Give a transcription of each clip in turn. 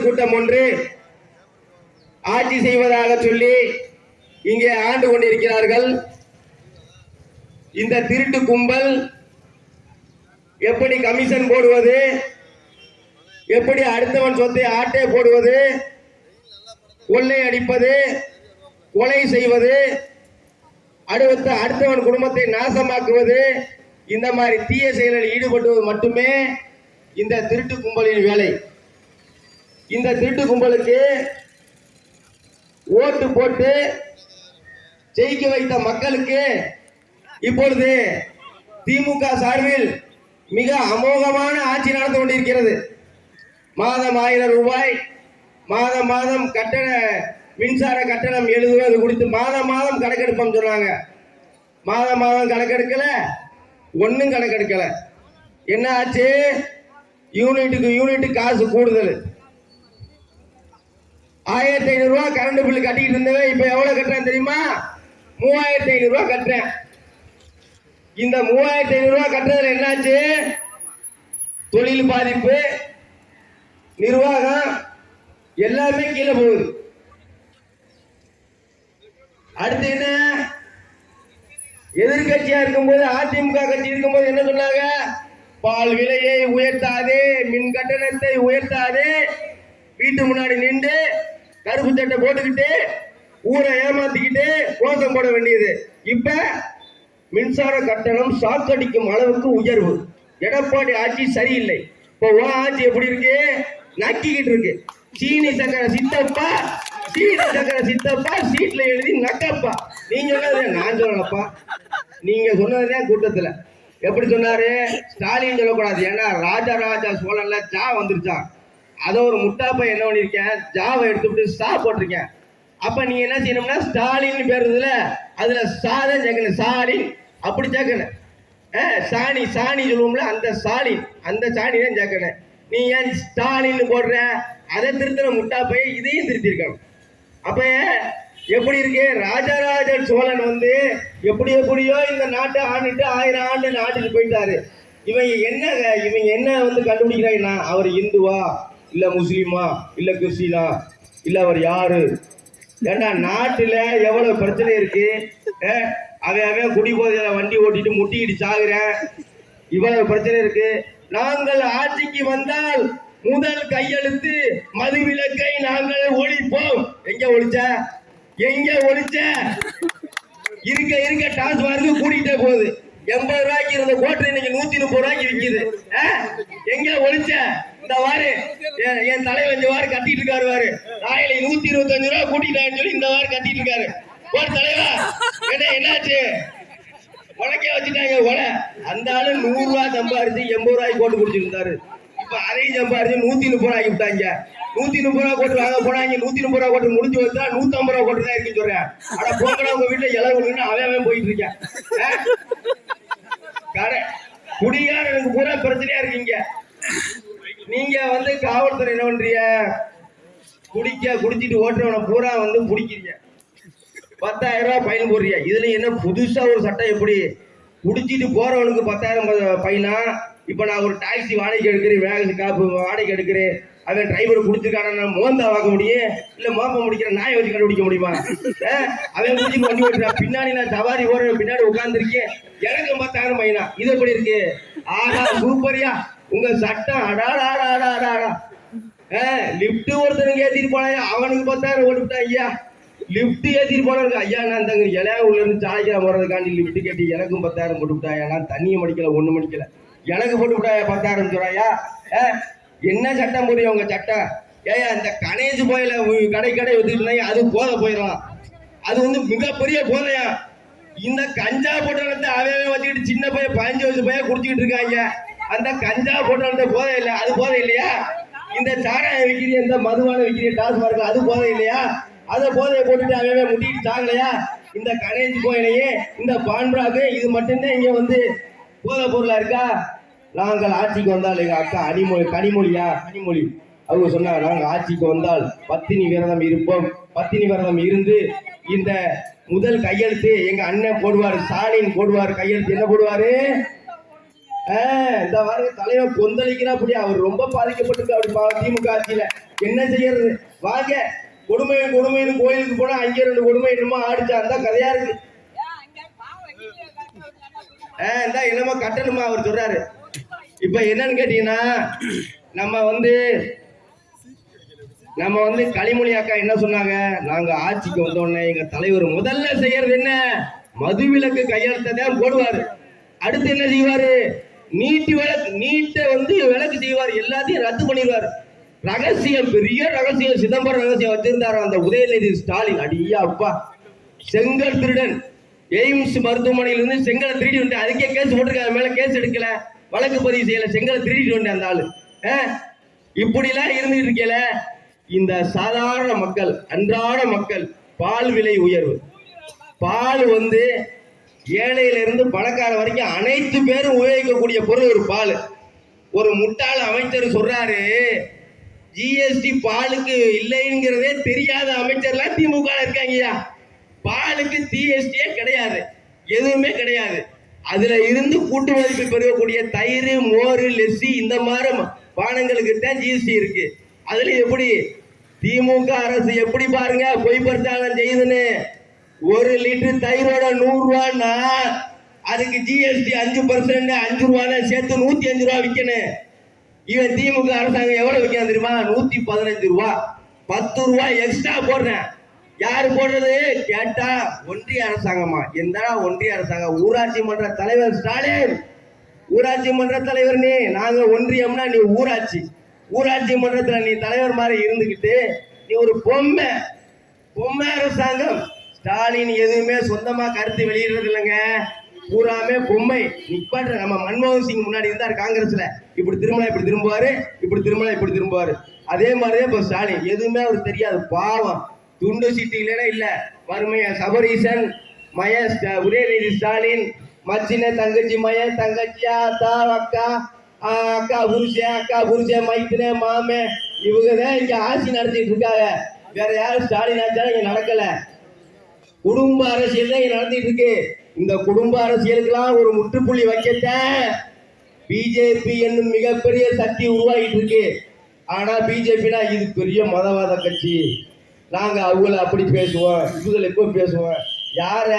கூட்டம் ஒன்று ஆட்சி செய்வதாக சொல்லி இங்கே ஆண்டு கொண்டிருக்கிறார்கள். இந்த திருட்டு கும்பல் எப்படி கமிஷன் போடுவது, எப்படி அடுத்தவன் சொத்தை ஆட்டே போடுவது, கொள்ளை அடிப்பது, கொலை செய்வது, அடுத்தவன் குடும்பத்தை நாசமாக்குவது, இந்த மாதிரி தீய செயலில் ஈடுபடுவது மட்டுமே இந்த திருட்டு கும்பலின் வேலை. இந்த திருட்டு கும்பலுக்கு ஓட்டு போட்டு ஜெயிக்க வைத்த மக்களுக்கு இப்பொழுது திமுக சார்பில் மிக அமோகமான ஆட்சி நடந்து கொண்டிருக்கிறது. மாதம் 1000 ரூபாய், மாதம் மாதம் மின்சார கட்டணம் எழுதுவது குறித்து மாதம் மாதம் கணக்கெடுப்போம் சொன்னாங்க. மாதம் மாதம் கணக்கெடுக்கல, ஒன்னும் கணக்கெடுக்கல. என்ன ஆச்சு? யூனிட்டுக்கு காசு கூடுதல். 1500 ரூபாய் கரண்ட் பில் கட்டிட்டு இருந்தவன் இப்ப எவ்வளவு கட்டுறேன் தெரியுமா? 3500 ரூபாய் கட்டுறேன். இந்த 3500 ரூபாய் கட்டுறதுல என்னாச்சு? தொழில் பாதிப்பு, நிர்வாகம் எல்லாமே கீழே போகுது. அடுத்து என்ன? எதிர்கட்சியா இருக்கும்போது, அதிமுக கட்சி இருக்கும்போது என்ன சொன்னாங்க? பால் விலையை உயர்த்தாதே, மின் கட்டணத்தை உயர்த்தாதே, வீட்டு முன்னாடி நின்று கருப்பு சட்டை போட்டுக்கிட்டு ஊரை ஏமாத்திக்கிட்டு கோஷம் போட வேண்டியது. இப்ப மின்சார கட்டணம் சாக்கடிக்கும் அளவுக்கு உயர்வு. எடப்பாடி ஆட்சி சரியில்லை. இப்போ ஆட்சி எப்படி இருக்கு? நக்கிக்கிட்டு இருக்கு. சீனி சக்கரை சித்தப்பா, சீட்ல எழுதி நக்கப்பா. நீங்க சொன்னது நான் சொல்லப்பா, நீங்க சொன்னதுதான் கூட்டத்துல. எப்படி சொன்னாரு? ஸ்டாலின் சொல்லக்கூடாது, ஏன்னா ராஜராஜா சோழன்ல ஜா வந்துருச்சான். அதை ஒரு முட்டாப்ப என்ன பண்ணிருக்கேன், ஜாவை எடுத்துட்டு சா போட்டிருக்கேன். அப்ப நீங்க என்ன செய்யணும்னா ஸ்டாலின் பேருதுல அதுல சாதான் சேர்க்கணும், ஸ்டாலின் அப்படி சேர்க்கணும். சாணி சொல்லுவோம்ல, அந்த ஸ்டாலின், அந்த சாணி தான் சேர்க்கணும். நீ ஏன் ஸ்டாலின் போடுற? அதை திருத்தின முட்டாப்பை இதையும் திருத்திருக்கணும். அப்ப எப்படி இருக்கு? ராஜராஜ சோழன் எப்படியோ இந்த நாட்டை ஆண்டுட்டு 1000 ஆண்டு நாட்டுக்கு போயிட்டாரு. இவங்க என்ன கண்டுபிடிக்கிறாங்கன்னா, அவர் இந்துவா இல்ல முஸ்லீமா இல்ல கிறிஸ்டினா இல்ல அவர் யாரு? ஏன்னா நாட்டுல எவ்வளவு பிரச்சனை இருக்கு. அவன் குடிபோதையில வண்டி ஓட்டிட்டு முட்டிக்கிட்டு சாகுறேன். இவ்வளவு பிரச்சனை இருக்கு. நாங்கள் ஆட்சிக்கு வந்தால் முதல் கையெழுத்து மது விலக்கை நாங்கள் ஒழிப்போம். எங்க ஒழிச்ச? இருக்க டாஸ்மார்க்கு கூட்டிகிட்டே போகுது. 80 ரூபாய்க்கு இருந்த கோட்டை இன்னைக்கு 130 ரூபாய்க்கு விற்கிது. எங்க ஒழிச்ச? இந்த வாரு என் தலைவர் இந்த வாரு கட்டிட்டு இருக்காரு. வாரு ராயில 125 ரூபாய் கூட்டிட்டான்னு சொல்லி இந்த வாரு கட்டிட்டு இருக்காரு. ஒரு தலைவா என்னாச்சு? உனக்கே வச்சுட்டாங்க கொலை. அந்த ஆளு 100 ரூபாய் சம்பாரிச்சு 80 ரூபாய்க்கு கோட்டு குடிச்சிருந்தாரு. இப்ப அதையும் சம்பாரிச்சு 130 ரூபாய்க்கு விட்டாங்க. 130 ரூபாய் கோட்டு வாங்க போனாங்க. 130 ரூபாய் கோட்டு முடிஞ்சு வச்சா 150 ரூபாய் கோட்டு தான் இருக்குன்னு சொல்றேன். ஆனா போக்கடா உங்க வீட்டுல இளவு அவன் போயிட்டு இருக்கேன். குடியாரனுக்கு பூரா பிரச்சனையா இருக்கீங்க. நீங்க காவல்துறை என்ன பண்றீங்க? குடிச்சிட்டு ஓட்டுறவனை பூரா பிடிக்கிறீங்க. 10,000 ரூபாய் ஃபைன் போடுறீங்க. இதுல என்ன புதுசா ஒரு சட்டம்? எப்படி குடிச்சிட்டு போறவனுக்கு 10,000 ஃபைனா? இப்ப நான் ஒரு டாக்ஸி வாடகைக்கு எடுக்கிறேன், வேக காப்பு வாடகைக்கு எடுக்கிறேன். அவன் டிரைவர் குடிச்சிருக்கான மோந்தா வாங்க முடியும்? இல்ல மோப்ப முடிக்கிற நாயை வச்சு கண்டுபிடிக்க முடியுமா? அவன் குடிச்சு வண்டி ஓட்டுறான், பின்னாடி நான் சவாரி ஓடுற பின்னாடி உட்கார்ந்துருக்கேன், எனக்கு 10,000 ஃபைனா. இது எப்படி இருக்கு? ஆஹா சூப்பரியா உங்க சட்டம். அடாடா லிப்ட் ஒருத்தனுக்கு ஏத்திட்டு போனாயா, அவனுக்கு 10,000 ஓட்டுவிட்டா. ஐயா லிப்ட் ஏத்திட்டு போனவருக்கு ஐயா நான் தங்க இளையா உள்ள இருந்து சாய்க்கிற போறதுக்காண்டி லிப்ட் கேட்டு எனக்கும் 10,000 போட்டு விட்டாயா. நான் தண்ணியை மடிக்கல, ஒண்ணு மடிக்கல, எனக்கு போட்டு விட்டாயா 10,000 சொல்றாயா. என்ன சட்டம் புரியும் உங்க சட்டம்? ஏயா இந்த கணேசு போயில கடை வச்சுட்டு அது போதை போயிடலாம். அது மிகப்பெரிய போதையா. இந்த கஞ்சா போட்டத்தை அவன் வச்சுக்கிட்டு சின்ன பையன் 15 வயசு பையன் குடிச்சுக்கிட்டு இருக்காங்க. அந்த கஞ்சா போட்டத்தை போதை இல்லை, அது போதை இல்லையா? இந்த சாராயம் விற்கிறிய, இந்த மதுவான விற்கிறிய டாஸ்மார்க், அது போதை இல்லையா? அதை போதையை போட்டுட்டு அவன் முட்டிட்டு சாகலையா? இந்த கணேசு போயிலையே, இந்த பான்பிராக்கு, இது மட்டும்தான் இங்க போதை பொருளா இருக்கா? நாங்கள் ஆட்சிக்கு வந்தால் எங்க அக்கா கனிமொழி அவங்க சொன்னாங்க, நாங்க ஆட்சிக்கு வந்தால் பத்தினி விரதம் இருப்போம். பத்தினி விரதம் இருந்து இந்த முதல் கையெழுத்து எங்க அண்ணன் போடுவாரு, ஸ்டாலின் போடுவாரு கையெழுத்து. என்ன போடுவாரு? இந்த வாரம் தலைவர் கொந்தளிக்கிறா அப்படி அவர் ரொம்ப பாதிக்கப்பட்டிருக்கு அப்படி திமுக ஆட்சியில என்ன செய்யறது வாங்க கொடுமைன்னு கோயிலுக்கு போனா அங்கே 2 கொடுமை என்னமோ ஆடிச்சா அந்த கதையா இருக்கு என்னமோ கட்டணுமா அவர் சொல்றாரு. இப்ப என்னன்னு கேட்டீங்கன்னா நம்ம வந்து களிமொழி அக்கா என்ன சொன்னாங்க, நாங்க ஆட்சிக்கு வந்தோடனே எங்க தலைவர் முதல்ல செய்யறது என்ன, மதுவிலக்கு கையெழுத்தான் போடுவாரு. அடுத்து என்ன செய்வாரு, நீட்டை விலக்கு செய்வார், எல்லாத்தையும் ரத்து பண்ணிடுவார். ரகசியம், பெரிய ரகசியம், சிதம்பரம் ரகசியம் வச்சிருந்தாரு அந்த உதயநிதி ஸ்டாலின். அடியா அப்பா, செங்கல் திருடன் எய்ம்ஸ் மருத்துவமனையிலிருந்து செங்கலை திருடி வந்து அதுக்கே கேஸ் போட்டிருக்காங்க, மேல கேஸ் எடுக்கல, வழக்கு பதிவு செய்யல, செங்கலை திருடிட்டு வந்து அந்த ஆளு. இப்படிலாம் இருந்துட்டு இருக்கல, இந்த சாதாரண மக்கள், அன்றாட மக்கள், பால் விலை உயர்வு, பால் ஏழையில இருந்து பணக்கார வரைக்கும் அனைத்து பேரும் உபயோகிக்கக்கூடிய பொருள் ஒரு பால். ஒரு முட்டாள் அமைச்சர் சொல்றாரு, ஜிஎஸ்டி பாலுக்கு இல்லைங்கிறதே தெரியாத அமைச்சர்லாம் திமுக இருக்காங்கய்யா. பாலுக்கு ஜிஎஸ்டியே கிடையாது, எதுவுமே கிடையாது. அதுல இருந்து கூட்டு மதிப்பு பெறக்கூடிய தயிர், மோர், லெஸ்ஸி இந்த மாதிரி பானங்களுக்கு தான் ஜிஎஸ்டி இருக்கு. அதுல எப்படி திமுக அரசு எப்படி பாருங்க பொய் பிரச்சாரம் செய்யுதுன்னு. 1 லிட்டர் தயிரோட 100 ரூபான்னா அதுக்கு ஜிஎஸ்டி 5%, 5 ரூபாய் சேர்த்து 105 ரூபா விற்கணும். இவன் திமுக அரசாங்கம் எவ்வளவு விற்கணும் தெரியுமா, 115 ரூபா, 10 ரூபாய் எக்ஸ்ட்ரா போடுறேன். யாரு போடுறது கேட்டா ஒன்றிய அரசாங்கமா. எந்தடா ஒன்றிய அரசாங்கம், ஊராட்சி மன்ற தலைவர் ஸ்டாலின், ஊராட்சி மன்ற தலைவர் நீ, நாங்க ஒன்றியம்னா நீ ஊராட்சி. ஊராட்சி மன்றத்துல நீ தலைவர் மாதிரி இருந்துகிட்டு நீ ஒரு பொம்மை அரசாங்கம். ஸ்டாலின் எதுவுமே சொந்தமா கருத்து வெளியிடுறது இல்லைங்க, பூராமே பொம்மை. நிப்பாட்டு, நம்ம மன்மோகன் சிங் முன்னாடி இருந்தார் காங்கிரஸ்ல, இப்படி திருமணம் இப்படி திரும்புவாரு, இப்படி திருமணம் இப்படி திரும்புவாரு. அதே மாதிரிதான் இப்ப ஸ்டாலின், எதுவுமே அவருக்கு தெரியாது, பாவம். துண்டு சீட்டு இல்லைன்னா இல்ல, வறுமைய சபரீசன் மய உதயநிதி ஸ்டாலின், மச்சின தங்கச்சி மய தங்கச்சியா தா அக்கா அக்கா புருஷன் மைத்தின மாமே, இவங்கதான் இங்க ஆட்சி நடத்திட்டு இருக்காங்க. வேற யாரும் ஸ்டாலின் ஆட்சியாலும் இங்க நடக்கல. குடும்ப அரசியல் தான் இங்க நடந்துட்டு இருக்கு. இந்த குடும்ப அரசியலுக்கெல்லாம் ஒரு முற்றுப்புள்ளி வைக்கத்தான் பிஜேபி என்னும் மிகப்பெரிய சக்தி உருவாகிட்டு இருக்கு. ஆனா பிஜேபினா இது பெரிய மதவாத கட்சி, நாங்க அவங்கள அப்படி பேசுவோம், இவங்களை எப்போ பேசுவோம். யார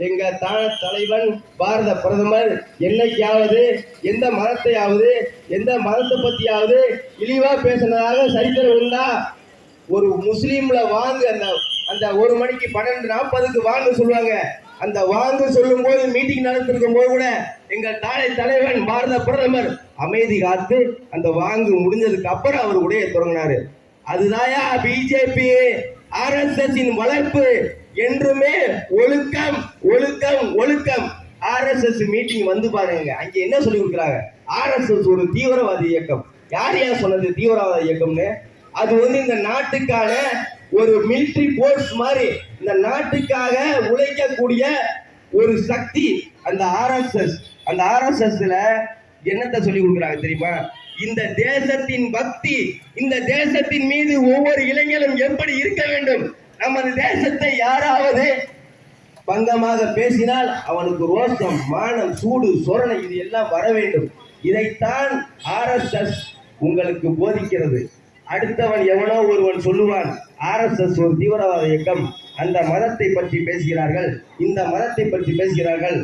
எங்க தலைவன் பாரத பிரதமர் என்னைக்காவது எந்த மதத்தையாவது எந்த மதத்தை பத்தியாவது இழிவா பேசினதாக சரித்திரம் உண்டா? ஒரு முஸ்லீம்ல வாங்க, அந்த 1 மணிக்கு 12:40 வாங்க சொல்லுவாங்க. அந்த வாங்க சொல்லும் போது மீட்டிங் நடத்திருக்கும் போது கூட எங்கள் தலைவன் பாரத பிரதமர் அமைதி காத்து அந்த வாங்கு முடிஞ்சதுக்கு அப்புறம் அவர் உடைய தொடங்கினாரு. அதுதாயா பிஜேபி RSS வளர்ப்பு. என்றுமே ஒழுக்கம் ஒழுக்கம் ஒழுக்கம். RSS மீட்டிங் பாருங்க, அங்க என்ன சொல்லி கொடுக்குறாங்க. RSS ஒரு தீவிரவாத இயக்கம். யார் சொன்னது தீவிரவாத இயக்கம்னு? அது இந்த நாட்டுக்கான ஒரு மிலிட்டரி போர்ஸ் மாதிரி, இந்த நாட்டுக்காக உழைக்கக்கூடிய ஒரு சக்தி அந்த RSS. அந்த RSSல என்னத்தை சொல்லி கொடுக்குறாங்க தெரியுமா? இந்த தேசத்தின் பக்தி, இந்த தேசத்தின் மீது ஒவ்வொரு இளைஞரும் எப்படி இருக்க வேண்டும். நமது தேசத்தை யாராவது பங்கமாக பேசினால் அவனுக்கு ரோஷம், மானம், சூடு, சொரணை இது எல்லாம் வர வேண்டும். இதைத்தான் RSS உங்களுக்கு போதிக்கிறது. அடுத்தவன் எவனோ ஒருவன் சொல்லுவான் RSS ஒரு தீவிரவாத இயக்கம், அந்த மதத்தை பற்றி பேசுகிறார்கள், இந்த மதத்தை பற்றி பேசுகிறார்கள்.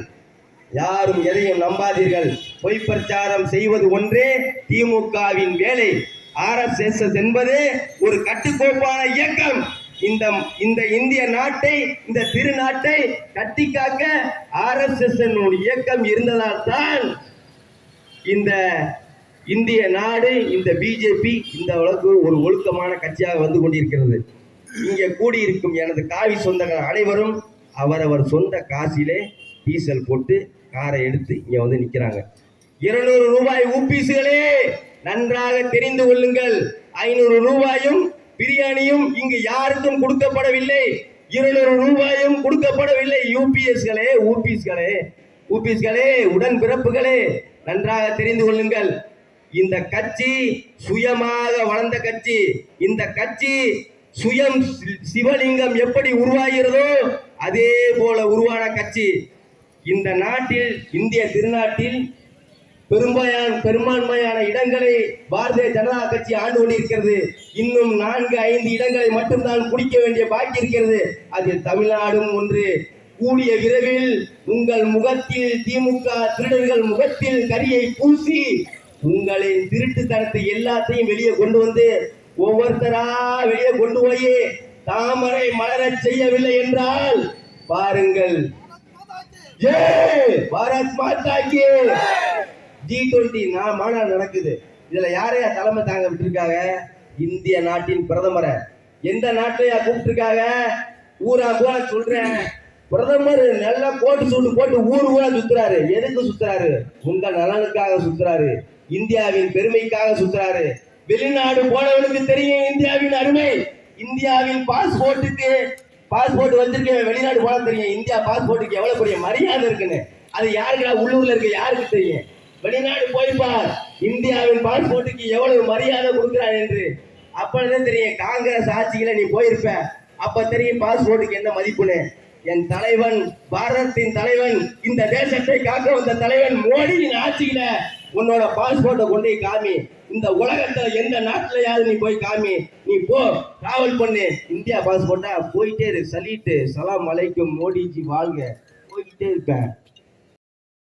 யாரும் எதையும் நம்பாதீர்கள். பொய் பிரச்சாரம் செய்வது ஒன்றே திமுகவின் வேலை. RSS என்பது ஒரு கட்டுக்கோப்பான இயக்கம். இந்த இந்திய நாட்டை, இந்த திருநாட்டை கட்டி காக்க RSS இயக்கம் இருந்ததால் தான் இந்த இந்திய நாடு, இந்த பிஜேபி இந்த அளவுக்கு ஒரு ஒழுக்கமான கட்சியாக வந்து கொண்டிருக்கிறது. இங்கே கூடியிருக்கும் எனது காவி சொந்தங்கள் அனைவரும் அவரவர் சொந்த காசிலே டீசல் போட்டு காரை எடுத்து இங்க நிக்கிறாங்க. 200 ரூபாய் ஊபிஸ்களே நன்றாக தெரிந்து கொள்ளுங்கள். 500 ரூபாயும் பிரியாணியும் இங்கு யாருக்கும் கொடுக்கப்படவில்லை. 200 ரூபாயும் கொடுக்கப்படவில்லை. ஊபிஸ்களே உடன் பிறப்புகளே நன்றாக தெரிந்து கொள்ளுங்கள். இந்த கட்சி சுயமாக வளர்ந்த கட்சி. இந்த கட்சி சுயம் சிவலிங்கம் எப்படி உருவாகிறதோ அதே போல உருவான கட்சி. இந்த நாட்டில், இந்திய திருநாட்டில் பெரும்பான்மையான இடங்களை பாரதிய ஜனதா கட்சி ஆண்டு கொண்டிருக்கிறது. இன்னும் 4-5 இடங்களை மட்டும்தான் குடிக்க வேண்டிய பாக்கி இருக்கிறது. அதில் தமிழ்நாடும் ஒன்று. கூடிய விரைவில் உங்கள் முகத்தில் திமுக திருடர்கள் முகத்தில் கரியை பூசி உங்களின் திருட்டுத்தனத்தை எல்லாத்தையும் வெளியே கொண்டு வந்து ஒவ்வொருத்தரா வெளியே கொண்டு போய் தாமரை மலரச் செய்யவில்லை என்றால் பாருங்கள். பாரத் மாதாக்கு G20 மாநாடு நடக்குது. இதுல யாரையா தலைமை தாங்க விட்டுருக்காங்க? இந்திய நாட்டின் பிரதமரை. எந்த நாட்டையா கூப்பிட்டுருக்காங்க? ஊரா கூட சொல்றேன், பிரதமர் நல்ல கோட்டு சூட்டு போட்டு ஊரா சுத்துறாரு. எதுக்கு சுத்துறாரு? உங்க நலனுக்காக சுத்துறாரு, இந்தியாவின் பெருமைக்காக சுத்துறாரு. வெளிநாடு போனவனுக்கு தெரியும் இந்தியாவின் அருமை. இந்தியாவின் பாஸ்போர்ட் வச்சிருக்கேன், வெளிநாடு போன தெரியும் இந்தியா பாஸ்போர்ட்டுக்கு எவ்வளவு பெரிய மரியாதை இருக்குன்னு. அது யாருக்கா உள்ளூர்ல இருக்க யாருக்கு தெரியும்? வெளிநாடு போய்பார், இந்தியாவின் பாஸ்போர்ட்டுக்கு எவ்வளவு மரியாதை கொடுக்கிறார் என்று. அப்பதான் தெரியும். காங்கிரஸ் ஆட்சியில நீ போயிருப்ப, அப்ப தெரியும் பாஸ்போர்ட்டுக்கு என்ன மதிப்புன்னு. என் தலைவன், பாரதத்தின் தலைவன், இந்த தேசத்தை காக்க வந்த தலைவன் மோடியின் ஆட்சியில உன்னோட பாஸ்போர்ட்டை கொண்டு காமி. இந்த உலகத்துல எந்த நாட்டிலையாவது நீ போய் காமி. நீ போ, டிராவல் பண்ணு, இந்தியா பாஸ்போர்ட்டா போயிட்டே இருக்கு. சலீட்டு, சலாம் அலைக்கும், மோடிஜி வாழ்க, போய்கிட்டே இருப்பேன்.